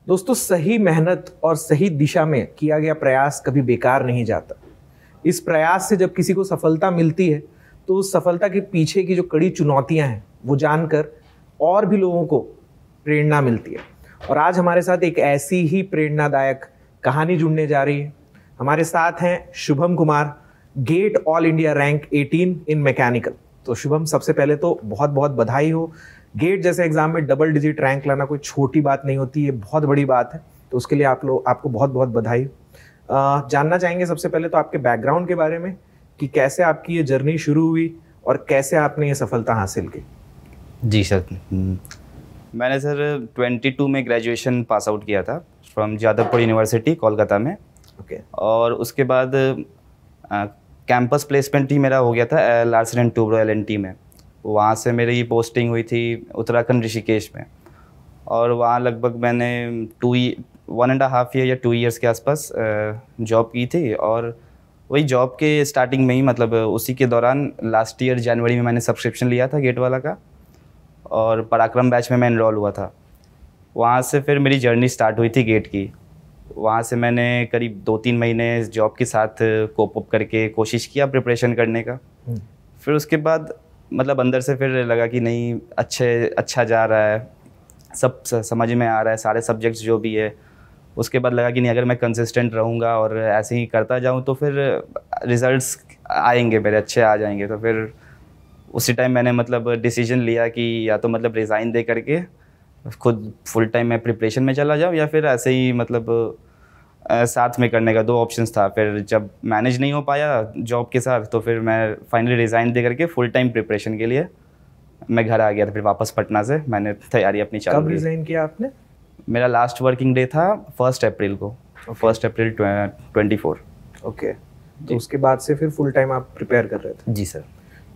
दोस्तों, सही मेहनत और सही दिशा में किया गया प्रयास कभी बेकार नहीं जाता। इस प्रयास से जब किसी को सफलता मिलती है तो उस सफलता के पीछे की जो कड़ी चुनौतियां हैं वो जानकर और भी लोगों को प्रेरणा मिलती है। और आज हमारे साथ एक ऐसी ही प्रेरणादायक कहानी जुड़ने जा रही है। हमारे साथ हैं Shubham Kumar, get all India rank 18 इन मैकेनिकल। तो शुभम, सबसे पहले तो बहुत बहुत बधाई हो। गेट जैसे एग्जाम में डबल डिजिट रैंक लाना कोई छोटी बात नहीं होती, ये बहुत बड़ी बात है। तो उसके लिए आपको बहुत बहुत बधाई। जानना चाहेंगे सबसे पहले तो आपके बैकग्राउंड के बारे में कि कैसे आपकी ये जर्नी शुरू हुई और कैसे आपने ये सफलता हासिल की। जी सर, मैंने सर 22 में ग्रेजुएशन पास आउट किया था फ्रॉम जादवपुर यूनिवर्सिटी कोलकाता में। ओके। और उसके बाद कैंपस प्लेसमेंट ही मेरा हो गया था लार्सन एंड टूब्रो LNT में। वहाँ से मेरी पोस्टिंग हुई थी उत्तराखंड ऋषिकेश में। और वहाँ लगभग मैंने 1.5 ईयर या 2 ईयर्स के आसपास जॉब की थी। और वही जॉब के स्टार्टिंग में ही मतलब उसी के दौरान लास्ट ईयर जनवरी में मैंने सब्सक्रिप्शन लिया था गेट वाला का, और पराक्रम बैच में मैं एनरोल हुआ था। वहाँ से फिर मेरी जर्नी स्टार्ट हुई थी गेट की। वहाँ से मैंने करीब 2-3 महीने जॉब के साथ कोप अप करके कोशिश किया प्रिपरेशन करने का। फिर उसके बाद मतलब अंदर से फिर लगा कि नहीं, अच्छा जा रहा है, सब समझ में आ रहा है, सारे सब्जेक्ट्स जो भी है। उसके बाद लगा कि नहीं, अगर मैं कंसिस्टेंट रहूँगा और ऐसे ही करता जाऊँ तो फिर रिजल्ट्स आएंगे, मेरे अच्छे आ जाएंगे। तो फिर उसी टाइम मैंने मतलब डिसीजन लिया कि या तो मतलब रिज़ाइन दे करके खुद फुल टाइम मैं प्रिपरेशन में चला जाऊँ, या फिर ऐसे ही मतलब साथ में करने का 2 ऑप्शंस था। फिर जब मैनेज नहीं हो पाया जॉब के साथ तो फिर मैं फाइनली रिज़ाइन दे करके फुल टाइम प्रिपरेशन के लिए मैं घर आ गया था। फिर वापस पटना से मैंने तैयारी अपनी चालू की। कब रिजाइन किया आपने? मेरा लास्ट वर्किंग डे था 1 अप्रैल को। 1 अप्रैल 24। ओके। तो उसके बाद से फिर फुल टाइम आप प्रिपेयर कर रहे थे? जी सर।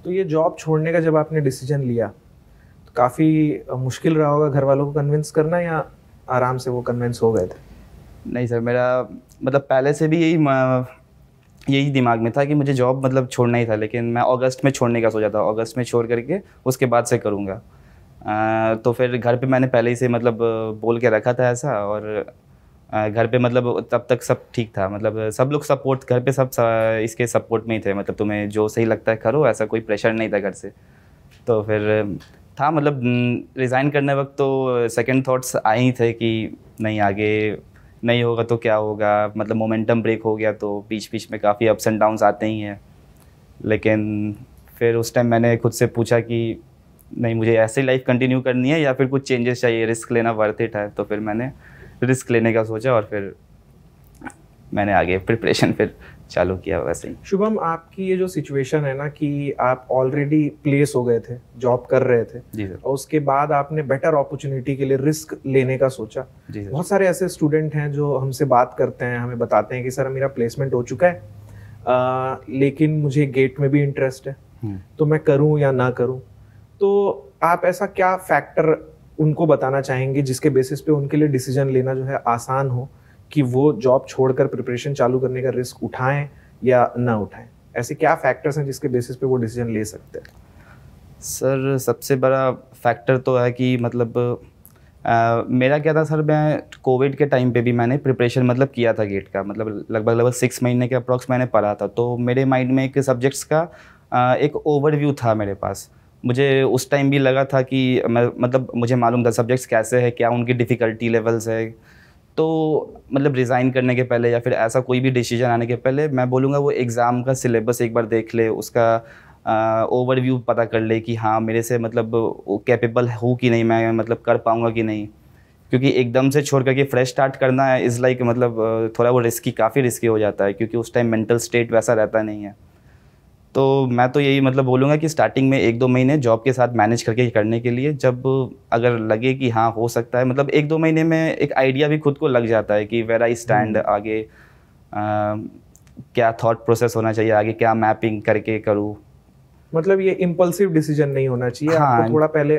तो ये जॉब छोड़ने का जब आपने डिसीजन लिया तो काफ़ी मुश्किल रहा होगा घर वालों को कन्विंस करना, या आराम से वो कन्विंस हो गए थे? नहीं सर, मेरा मतलब पहले से भी यही दिमाग में था कि मुझे जॉब मतलब छोड़ना ही था। लेकिन मैं अगस्त में छोड़ने का सोचा था, अगस्त में छोड़ करके उसके बाद से करूँगा। तो फिर घर पे मैंने पहले ही से मतलब बोल के रखा था ऐसा। और घर पे मतलब तब तक सब ठीक था, मतलब सब लोग सपोर्ट, घर पे सब इसके सपोर्ट में ही थे। मतलब तुम्हें जो सही लगता है करो, ऐसा कोई प्रेशर नहीं था घर से। तो फिर था मतलब रिज़ाइन करने वक्त तो सेकंड थॉट्स आए ही थे कि नहीं, आगे नहीं होगा तो क्या होगा, मतलब मोमेंटम ब्रेक हो गया तो बीच बीच में काफ़ी अप्स एंड डाउन्स आते ही हैं। लेकिन फिर उस टाइम मैंने खुद से पूछा कि नहीं, मुझे ऐसे ही लाइफ कंटिन्यू करनी है या फिर कुछ चेंजेस चाहिए, रिस्क लेना वर्थ इट है। तो फिर मैंने रिस्क लेने का सोचा और फिर मैंने आगे प्रिपरेशन फिर चालू किया वैसे ही। शुभम, आपकी ये जो सिचुएशन है ना कि आप ऑलरेडी प्लेस हो गए थे, जॉब कर रहे थे, जी सर। और उसके बाद आपने बेटर अपॉर्चुनिटी के लिए रिस्क लेने का सोचा। जी सर। बहुत सारे ऐसे स्टूडेंट हैं जो हमसे बात करते हैं, हमें बताते हैं कि सर मेरा प्लेसमेंट हो चुका है, लेकिन मुझे गेट में भी इंटरेस्ट है, तो मैं करूं या ना करूं। तो आप ऐसा क्या फैक्टर उनको बताना चाहेंगे जिसके बेसिस पे उनके लिए डिसीजन लेना जो है आसान हो कि वो जॉब छोड़कर प्रिपरेशन चालू करने का रिस्क उठाएं या ना उठाएं? ऐसे क्या फैक्टर्स हैं जिसके बेसिस पे वो डिसीजन ले सकते हैं? सर सबसे बड़ा फैक्टर तो है कि मतलब मेरा क्या था सर, मैं कोविड के टाइम पे भी मैंने प्रिपरेशन मतलब किया था गेट का, मतलब लगभग 6 महीने के अप्रॉक्स मैंने पढ़ा था। तो मेरे माइंड में एक सब्जेक्ट्स का एक ओवरव्यू था मेरे पास। मुझे उस टाइम भी लगा था कि मतलब मुझे मालूम था सब्जेक्ट्स कैसे है, क्या उनकी डिफ़िकल्टी लेवल्स है। तो मतलब रिज़ाइन करने के पहले या फिर ऐसा कोई भी डिसीजन आने के पहले मैं बोलूँगा वो एग्ज़ाम का सिलेबस एक बार देख ले, उसका ओवरव्यू पता कर ले कि हाँ मेरे से मतलब कैपेबल हूँ कि नहीं, मैं मतलब कर पाऊँगा कि नहीं। क्योंकि एकदम से छोड़ करके फ्रेश स्टार्ट करना है इज़ लाइक मतलब थोड़ा वो काफ़ी रिस्की हो जाता है, क्योंकि उस टाइम मेंटल स्टेट वैसा रहता नहीं है। तो मैं तो यही मतलब बोलूँगा कि स्टार्टिंग में 1-2 महीने जॉब के साथ मैनेज करके करने के लिए, जब अगर लगे कि हाँ हो सकता है, मतलब 1-2 महीने में एक आइडिया भी खुद को लग जाता है कि वेयर आई स्टैंड, आगे क्या थॉट प्रोसेस होना चाहिए, आगे क्या मैपिंग करके करूँ। मतलब ये इम्पल्सिव डिसीजन नहीं होना चाहिए। हाँ, आपको थोड़ा पहले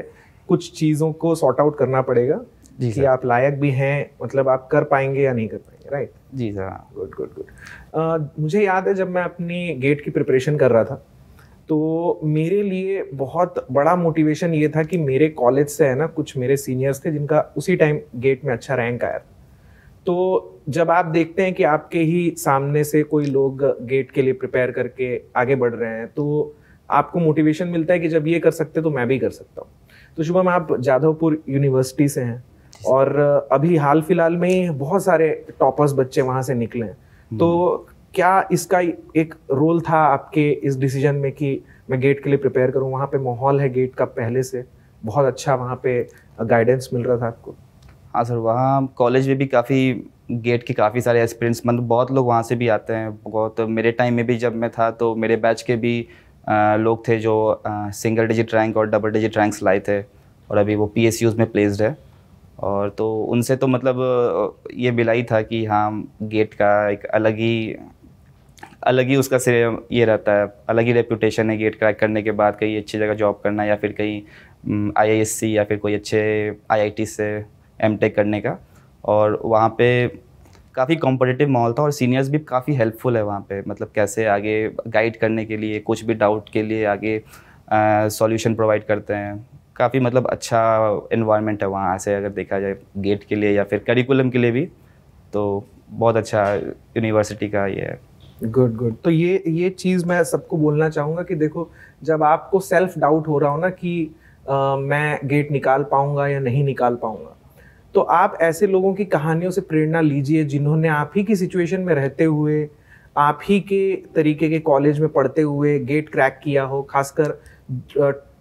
कुछ चीज़ों को सॉर्ट आउट करना पड़ेगा कि आप लायक भी हैं, मतलब आप कर पाएंगे या नहीं कर पाएंगे। राइट? जी सर। Good good good. मुझे याद है जब मैं अपनी गेट की प्रिपरेशन कर रहा था तो मेरे लिए बहुत बड़ा मोटिवेशन ये था कि मेरे कॉलेज से है ना कुछ मेरे सीनियर्स थे जिनका उसी टाइम गेट में अच्छा रैंक आया। तो जब आप देखते हैं कि आपके ही सामने से कोई लोग गेट के लिए प्रिपेयर करके आगे बढ़ रहे हैं, तो आपको मोटिवेशन मिलता है कि जब ये कर सकते तो मैं भी कर सकता हूँ। तो शुभम, आप जादवपुर यूनिवर्सिटी से हैं और अभी हाल फिलहाल में ही बहुत सारे टॉपर्स बच्चे वहाँ से निकले हैं। तो क्या इसका एक रोल था आपके इस डिसीजन में कि मैं गेट के लिए प्रिपेयर करूँ? वहाँ पे माहौल है गेट का पहले से बहुत अच्छा, वहाँ पे गाइडेंस मिल रहा था आपको? हाँ सर, वहाँ कॉलेज में भी काफ़ी गेट के काफ़ी सारे एस्पिरेंट्स, मतलब बहुत लोग वहाँ से भी आते हैं। बहुत मेरे टाइम में भी जब मैं था तो मेरे बैच के भी लोग थे जो सिंगल डिजिट रैंक और डबल डिजिट रैंक्स लाए थे, और अभी वो PSUs में प्लेस्ड है। और तो उनसे तो मतलब ये मिला ही था कि हाँ, गेट का एक अलग ही उसका से ये रहता है, अलग ही रेपुटेशन है गेट क्रैक करने के बाद कहीं अच्छी जगह जॉब करना, या फिर कहीं IISc या फिर कोई अच्छे IIT से MTech करने का। और वहाँ पे काफ़ी कॉम्पिटिटिव माहौल था और सीनियर्स भी काफ़ी हेल्पफुल है वहाँ पे, मतलब कैसे आगे गाइड करने के लिए, कुछ भी डाउट के लिए आगे सॉल्यूशन प्रोवाइड करते हैं। काफ़ी मतलब अच्छा एनवायरनमेंट है वहाँ से, अगर देखा जाए गेट के लिए या फिर करिकुलम के लिए भी, तो बहुत अच्छा यूनिवर्सिटी का ये है। Good good. तो ये चीज़ मैं सबको बोलना चाहूँगा कि देखो, जब आपको सेल्फ डाउट हो रहा हो ना कि मैं गेट निकाल पाऊँगा या नहीं निकाल पाऊँगा, तो आप ऐसे लोगों की कहानियों से प्रेरणा लीजिए जिन्होंने आप ही की सिचुएशन में रहते हुए, आप ही के तरीके के कॉलेज में पढ़ते हुए गेट क्रैक किया हो। खासकर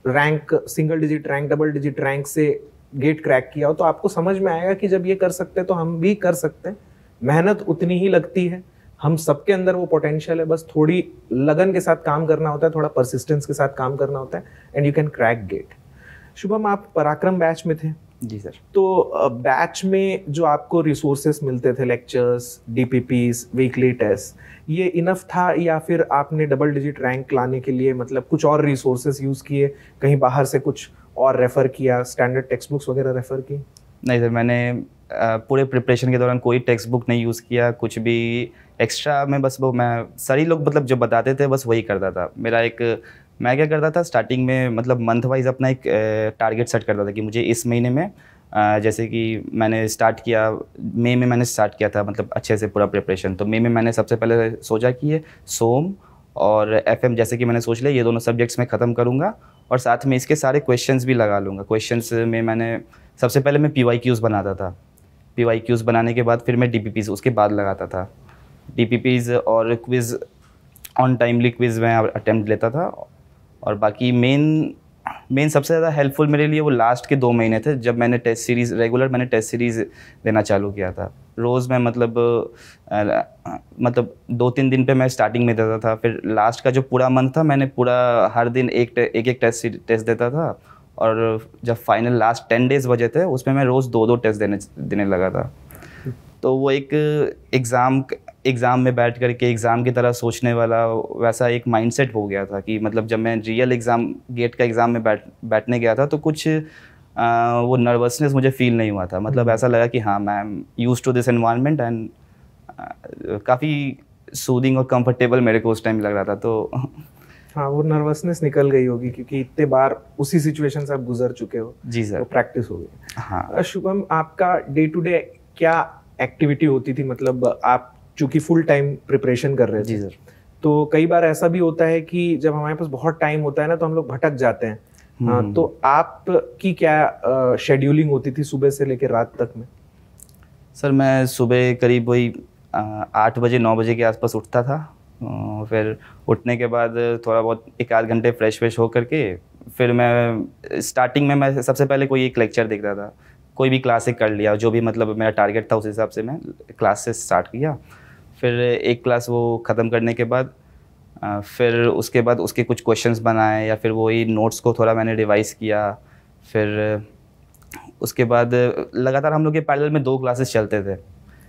rank, single digit rank, double digit rank से गेट क्रैक किया हो, तो आपको समझ में आएगा कि जब ये कर सकते हैं तो हम भी कर सकते हैं। मेहनत उतनी ही लगती है, हम सबके अंदर वो पोटेंशियल है, बस थोड़ी लगन के साथ काम करना होता है, थोड़ा परसिस्टेंस के साथ काम करना होता है, and you can crack GATE. Shubham, आप पराक्रम बैच में थे? जी सर। तो बैच में जो आपको रिसोर्सेस मिलते थे, लेक्चर्स, DPPs, वीकली टेस्ट, ये इनफ था या फिर आपने डबल डिजिट रैंक लाने के लिए मतलब कुछ और रिसोर्सेस यूज़ किए, कहीं बाहर से कुछ और रेफ़र किया, स्टैंडर्ड टेक्स्ट बुक्स वगैरह रेफ़र की? नहीं सर, मैंने पूरे प्रिपरेशन के दौरान कोई टेक्स्ट बुक नहीं यूज़ किया, कुछ भी एक्स्ट्रा में बस वो मैं सारी लोग मतलब जो बताते थे बस वही करता था। मैं क्या करता था स्टार्टिंग में, मतलब मंथ वाइज अपना एक टारगेट सेट करता था कि मुझे इस महीने में जैसे कि मैंने स्टार्ट किया मई में, मैंने स्टार्ट किया था मतलब अच्छे से पूरा प्रिपरेशन। तो मई में मैंने सबसे पहले सोचा कि ये सोम और FM जैसे कि मैंने सोच लिया ये दोनों सब्जेक्ट्स में ख़त्म करूँगा, और साथ में इसके सारे क्वेश्चंस भी लगा लूँगा। क्वेश्चंस में मैंने सबसे पहले मैं PYQs बनाता था, PYQs बनाने के बाद फिर मैं DPPs उसके बाद लगाता था। DPPs और क्विज़, ऑन टाइमली क्विज़ में अटैम्प्ट लेता था। और बाकी मेन सबसे ज़्यादा हेल्पफुल मेरे लिए वो लास्ट के 2 महीने थे, जब मैंने टेस्ट सीरीज़ मैंने टेस्ट सीरीज़ देना चालू किया था। रोज़ मैं मतलब 2-3 दिन पे मैं स्टार्टिंग में देता था, फिर लास्ट का जो पूरा मंथ था मैंने पूरा हर दिन एक टेस्ट देता था, और जब फाइनल लास्ट 10 डेज़ बचे थे उसमें मैं रोज़ 2-2 टेस्ट देने लगा था। तो वो एक एग्ज़ाम में बैठ करके एग्ज़ाम की तरह सोचने वाला वैसा एक माइंडसेट हो गया था कि मतलब जब मैं रियल एग्ज़ाम, गेट का एग्ज़ाम में बैठने गया था तो कुछ वो नर्वसनेस मुझे फील नहीं हुआ था। मतलब ऐसा लगा कि हाँ, मैं am used to this environment, and काफ़ी सूदिंग और कंफर्टेबल मेरे को उस टाइम लग रहा था। तो हाँ, वो नर्वसनेस निकल गई होगी क्योंकि इतने बार उसी सिचुएशन से आप गुजर चुके हो। जी सर। तो प्रैक्टिस हो गई। हाँ। शुभम, आपका डे टू डे क्या एक्टिविटी होती थी? मतलब आप चूँकि फुल टाइम प्रिपरेशन कर रहे थे। जी सर। तो कई बार ऐसा भी होता है कि जब हमारे पास बहुत टाइम होता है ना तो हम लोग भटक जाते हैं। तो आपकी क्या शेड्यूलिंग होती थी सुबह से लेकर रात तक में? सर, मैं सुबह करीब वही 8 बजे 9 बजे के आसपास उठता था। फिर उठने के बाद थोड़ा बहुत 1-8 घंटे फ्रेश हो करके फिर मैं स्टार्टिंग में मैं सबसे पहले कोई एक लेक्चर देखता था, कोई भी क्लास से कर लिया, जो भी मतलब मेरा टारगेट था उस हिसाब से मैं क्लास से स्टार्ट किया। फिर एक क्लास वो ख़त्म करने के बाद फिर उसके बाद उसके कुछ क्वेश्चंस बनाए, या फिर वही नोट्स को थोड़ा मैंने रिवाइज़ किया। फिर उसके बाद लगातार हम लोग के पैरेलल में 2 क्लासेस चलते थे।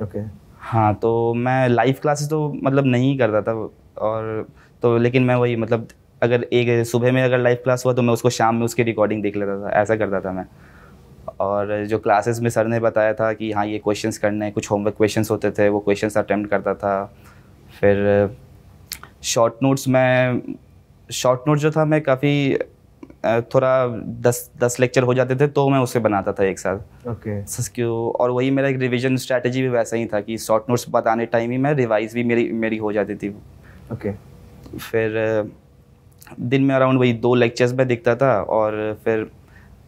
ओके। हाँ, तो मैं लाइव क्लासेस तो मतलब नहीं करता था, और तो लेकिन मैं वही मतलब अगर एक सुबह में अगर लाइव क्लास हुआ तो मैं उसको शाम में उसकी रिकॉर्डिंग देख लेता था, ऐसा करता था मैं। और जो क्लासेस में सर ने बताया था कि हाँ ये क्वेश्चंस करने हैं, कुछ होमवर्क क्वेश्चंस होते थे, वो क्वेश्चंस अटेम्प्ट करता था। फिर शॉर्ट नोट्स जो था मैं काफ़ी थोड़ा 10 लेक्चर हो जाते थे तो मैं उसे बनाता था एक साथ। ओके। और वही मेरा एक रिवीजन स्ट्रैटेजी भी वैसा ही था कि शॉर्ट नोट्स बताने टाइम ही मैं रिवाइज भी मेरी हो जाती थी। ओके। फिर दिन में अराउंड वही 2 लेक्चर्स में दिखता था और फिर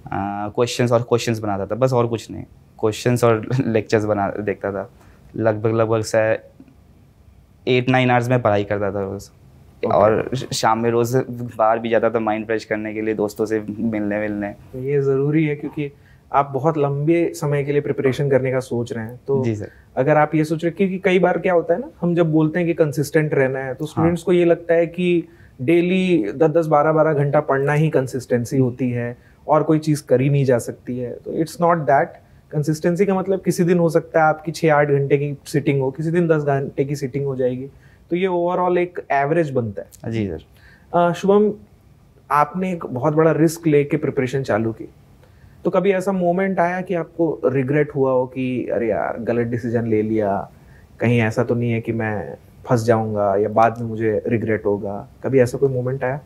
क्वेश्चंस बनाता था, बस और कुछ नहीं। क्वेश्चंस और लेक्चर्स देखता था। लगभग से 8-9 आवर्स में पढ़ाई करता था रोज़। और शाम में रोज़ बाहर भी जाता था माइंड फ्रेश करने के लिए, दोस्तों से मिलने। ये ज़रूरी है क्योंकि आप बहुत लंबे समय के लिए प्रिपरेशन करने का सोच रहे हैं, तो जी सर। अगर आप ये सोच रहे हैं, क्योंकि कई बार क्या होता है ना, हम जब बोलते हैं कि कंसिस्टेंट रहना है तो स्टूडेंट्स को ये लगता है कि डेली 10-10 12-12 घंटा पढ़ना ही कंसिस्टेंसी होती है और कोई चीज़ करी नहीं जा सकती है। तो इट्स नॉट दैट। कंसिस्टेंसी का मतलब किसी दिन हो सकता है आपकी 6-8 घंटे की सिटिंग हो, किसी दिन 10 घंटे की सिटिंग हो जाएगी, तो ये ओवरऑल एक एवरेज बनता है। जी सर। शुभम, आपने एक बहुत बड़ा रिस्क लेके प्रिपरेशन चालू की, तो कभी ऐसा मोमेंट आया कि आपको रिग्रेट हुआ हो कि अरे यार गलत डिसीजन ले लिया, कहीं ऐसा तो नहीं है कि मैं फंस जाऊंगा या बाद में मुझे रिग्रेट होगा? कभी ऐसा कोई मोमेंट आया?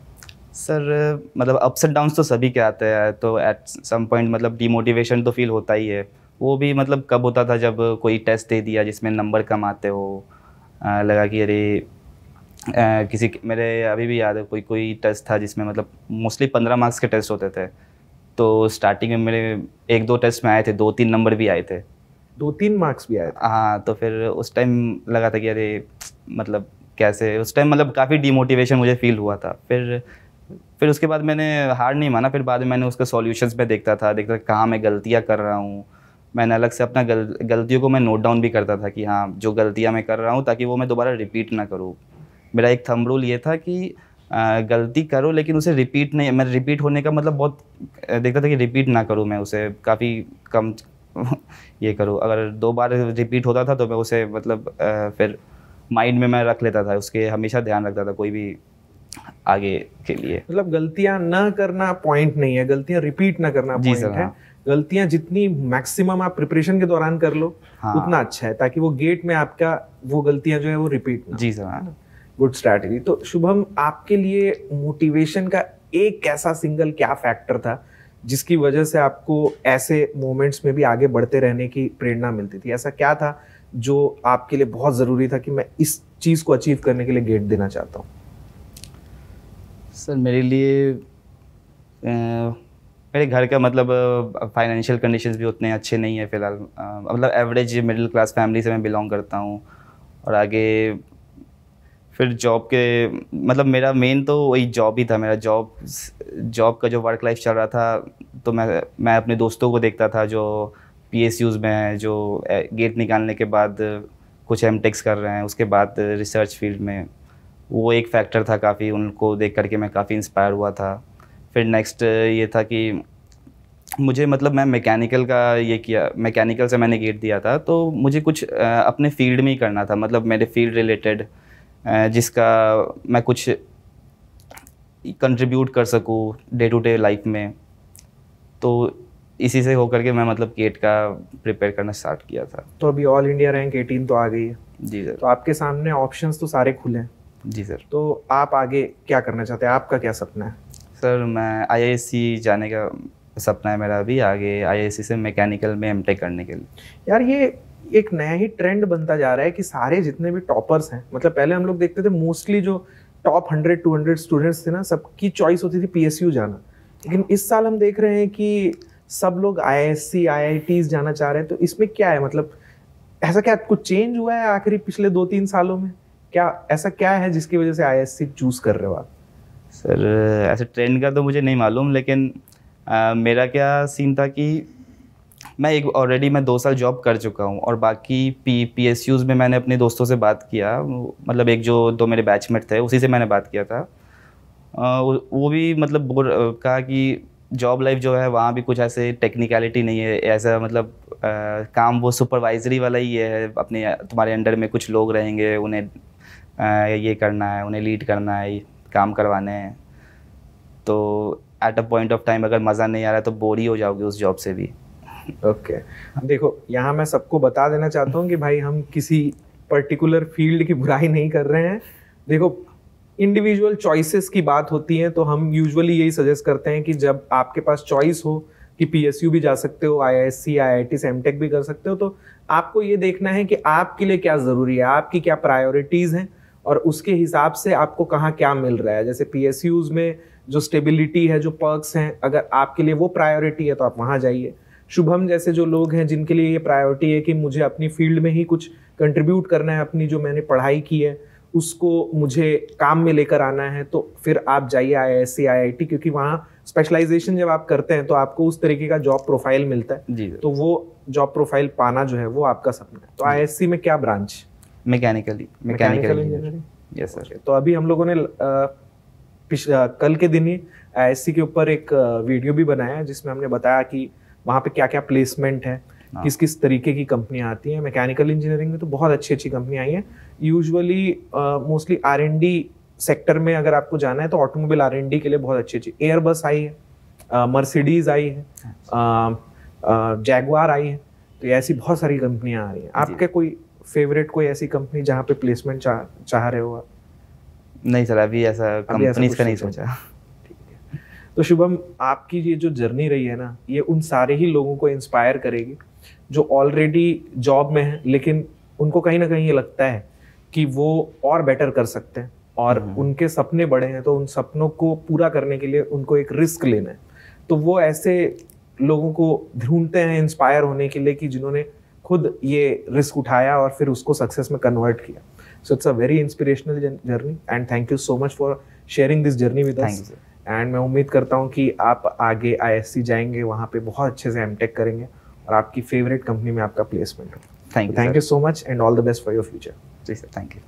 सर मतलब अप्स एंड डाउन्स तो सभी के आते हैं, तो एट सम पॉइंट मतलब डिमोटिवेशन तो फील होता ही है। वो भी मतलब कब होता था जब कोई टेस्ट दे दिया जिसमें नंबर कम आते हो, लगा कि अरे मेरे अभी भी याद है कोई टेस्ट था जिसमें मतलब मोस्टली 15 मार्क्स के टेस्ट होते थे। तो स्टार्टिंग में मेरे 1-2 टेस्ट में आए थे, 2-3 नंबर भी आए थे। 2-3 मार्क्स भी आए थे? हाँ, तो फिर उस टाइम लगा था कि अरे मतलब कैसे, उस टाइम मतलब काफ़ी डिमोटिवेशन मुझे फील हुआ था। फिर उसके बाद मैंने हार नहीं माना। फिर बाद में मैंने उसके सॉल्यूशंस में देखता था कहाँ मैं गलतियाँ कर रहा हूँ। मैंने अलग से अपना गलतियों को मैं नोट डाउन भी करता था कि हाँ जो गलतियाँ मैं कर रहा हूँ ताकि वो मैं दोबारा रिपीट ना करूँ। मेरा एक थंब रूल ये था कि गलती करो लेकिन उसे रिपीट नहीं, मैं रिपीट होने का मतलब बहुत देखता था कि रिपीट ना करूँ, मैं उसे काफ़ी कम ये करूँ। अगर 2 बार रिपीट होता था तो मैं उसे मतलब फिर माइंड में मैं रख लेता था, उसके हमेशा ध्यान रखता था कोई भी आगे के लिए। मतलब गलतियां ना करना पॉइंट नहीं है, गलतियां रिपीट ना करना पॉइंट है। हाँ। गलतियां जितनी मैक्सिमम आप प्रिपरेशन के दौरान कर लो, हाँ। उतना अच्छा है, ताकि वो गेट में आपका वो गलतियां जो है वो रिपीट ना। जी सर। हाँ। Good strategy. तो शुभम, आपके लिए मोटिवेशन का एक ऐसा सिंगल क्या फैक्टर था जिसकी वजह से आपको ऐसे मोमेंट्स में भी आगे बढ़ते रहने की प्रेरणा मिलती थी? ऐसा क्या था जो आपके लिए बहुत ज़रूरी था कि मैं इस चीज़ को अचीव करने के लिए गेट देना चाहता हूँ? सर मेरे लिए मेरे घर का मतलब फाइनेंशियल कंडीशंस भी उतने अच्छे नहीं है फ़िलहाल। मतलब एवरेज मिडिल क्लास फैमिली से मैं बिलोंग करता हूँ। और आगे फिर जॉब के मतलब मेरा मेन तो वही जॉब ही था। मेरा जॉब का जो वर्क लाइफ चल रहा था, तो मैं अपने दोस्तों को देखता था जो PSUs में हैं, जो गेट निकालने के बाद कुछ एमटेक्स कर रहे हैं, उसके बाद रिसर्च फील्ड में। वो एक फैक्टर था काफ़ी, उनको देख करके मैं काफ़ी इंस्पायर हुआ था। फिर नेक्स्ट ये था कि मुझे मतलब मैं मैकेनिकल का ये किया, मैकेनिकल से मैंने गेट दिया था, तो मुझे कुछ अपने फील्ड में ही करना था, मतलब मेरे फील्ड रिलेटेड जिसका मैं कुछ कंट्रीब्यूट कर सकूँ डे टू डे लाइफ में। तो इसी से होकर के मैं मतलब गेट का प्रिपेयर करना स्टार्ट किया था। तो अभी ऑल इंडिया रैंक 18 तो आ गई है। जी सर। तो आपके सामने ऑप्शंस तो सारे खुले हैं। जी सर। तो आप आगे क्या करना चाहते हैं? आपका क्या सपना है? सर मैं IISc जाने का सपना है मेरा अभी। आगे IISc से मैकेनिकल में एमटेक करने के लिए। यार ये एक नया ही ट्रेंड बनता जा रहा है कि सारे जितने भी टॉपर्स हैं, मतलब पहले हम लोग देखते थे मोस्टली जो टॉप 100-200 स्टूडेंट्स थे ना, सबकी चॉइस होती थी PSU जाना। लेकिन इस साल हम देख रहे हैं कि सब लोग IISc IITs जाना चाह रहे हैं। तो इसमें क्या है, मतलब ऐसा क्या कुछ चेंज हुआ है आखिरी पिछले 2-3 सालों में? क्या ऐसा क्या है जिसकी वजह से IISc चूज कर रहे हो आप? सर ऐसे ट्रेंड का तो मुझे नहीं मालूम, लेकिन मेरा क्या सीन था कि मैं 2 साल जॉब कर चुका हूँ और बाकी PSUs में मैंने अपने दोस्तों से बात किया। मतलब एक जो 2 मेरे बैचमेट थे उसी से मैंने बात किया था। वो भी मतलब कहा कि जॉब लाइफ जो है वहाँ भी कुछ ऐसे टेक्निकलिटी नहीं है, ऐसा मतलब काम वो सुपरवाइजरी वाला ही है। अपने तुम्हारे अंडर में कुछ लोग रहेंगे, उन्हें ये करना है, उन्हें लीड करना है, काम करवाने हैं। तो at a point of time अगर मज़ा नहीं आ रहा है तो बोर ही हो जाओगे उस जॉब से भी। ओके। देखो, यहाँ मैं सबको बता देना चाहता हूँ कि भाई हम किसी पर्टिकुलर फील्ड की बुराई नहीं कर रहे हैं। देखो, इंडिविजुअल चॉइसेस की बात होती है तो हम यूजुअली यही सजेस्ट करते हैं कि जब आपके पास चॉइस हो कि पीएसयू भी जा सकते हो, आईआईएससी, आईआईटी से एमटेक भी कर सकते हो, तो आपको ये देखना है कि आपके लिए क्या ज़रूरी है, आपकी क्या प्रायोरिटीज़ हैं और उसके हिसाब से आपको कहाँ क्या मिल रहा है। जैसे पीएसयूज में जो स्टेबिलिटी है, जो पर्क्स हैं, अगर आपके लिए वो प्रायोरिटी है तो आप वहाँ जाइए। शुभम जैसे जो लोग हैं जिनके लिए ये प्रायोरिटी है कि मुझे अपनी फील्ड में ही कुछ कंट्रीब्यूट करना है, अपनी जो मैंने पढ़ाई की है उसको मुझे काम में लेकर आना है, तो फिर आप जाइए आईआईएससी, आईआईटी, क्योंकि वहाँ स्पेशलाइजेशन जब आप करते हैं तो आपको उस तरीके का जॉब प्रोफाइल मिलता है जी। तो वो जॉब प्रोफाइल पाना जो है वो आपका सपना है। तो आईआईएससी में क्या branch? Mechanical engineering. Yes sir. तो अभी हम लोगों ने कल के दिन ही आईआईएससी के ऊपर एक वीडियो भी बनाया है जिसमें हमने बताया कि वहाँ पे क्या क्या प्लेसमेंट है, किस किस तरीके की कंपनियां आती हैं। मैकेनिकल इंजीनियरिंग में तो बहुत अच्छी अच्छी कंपनियां आई हैं। यूजुअली मोस्टली आर&डी सेक्टर में अगर आपको जाना है तो ऑटोमोबाइल आर&डी के लिए बहुत अच्छी अच्छी एयरबस आई है, मर्सिडीज आई है, जैगवार आई है, तो ऐसी बहुत सारी कंपनियां आ रही हैं। आपके कोई फेवरेट कोई ऐसी कंपनी जहाँ पे प्लेसमेंट चाह रहे हो आप? नहीं सर, अभी ऐसा कंपनीज का नहीं सोचा। तो शुभम, आपकी ये जो जर्नी रही है ना, ये उन सारे ही लोगों को इंस्पायर करेगी जो ऑलरेडी जॉब में हैं लेकिन उनको कहीं ना कहीं ये लगता है कि वो और बेटर कर सकते हैं और उनके सपने बड़े हैं, तो उन सपनों को पूरा करने के लिए उनको एक रिस्क लेना है। तो वो ऐसे लोगों को ढूंढते हैं इंस्पायर होने के लिए कि जिन्होंने खुद ये रिस्क उठाया और फिर उसको सक्सेस में कन्वर्ट किया। So it's a very inspirational journey and thank you so much for sharing this journey with us. And मैं उम्मीद करता हूँ कि आप आगे आईआईएससी जाएंगे, वहाँ पे बहुत अच्छे से एमटेक करेंगे और आपकी फेवरेट कंपनी में आपका प्लेसमेंट हो। Thank you so much and all the best for your future. जी सर, थैंक यू।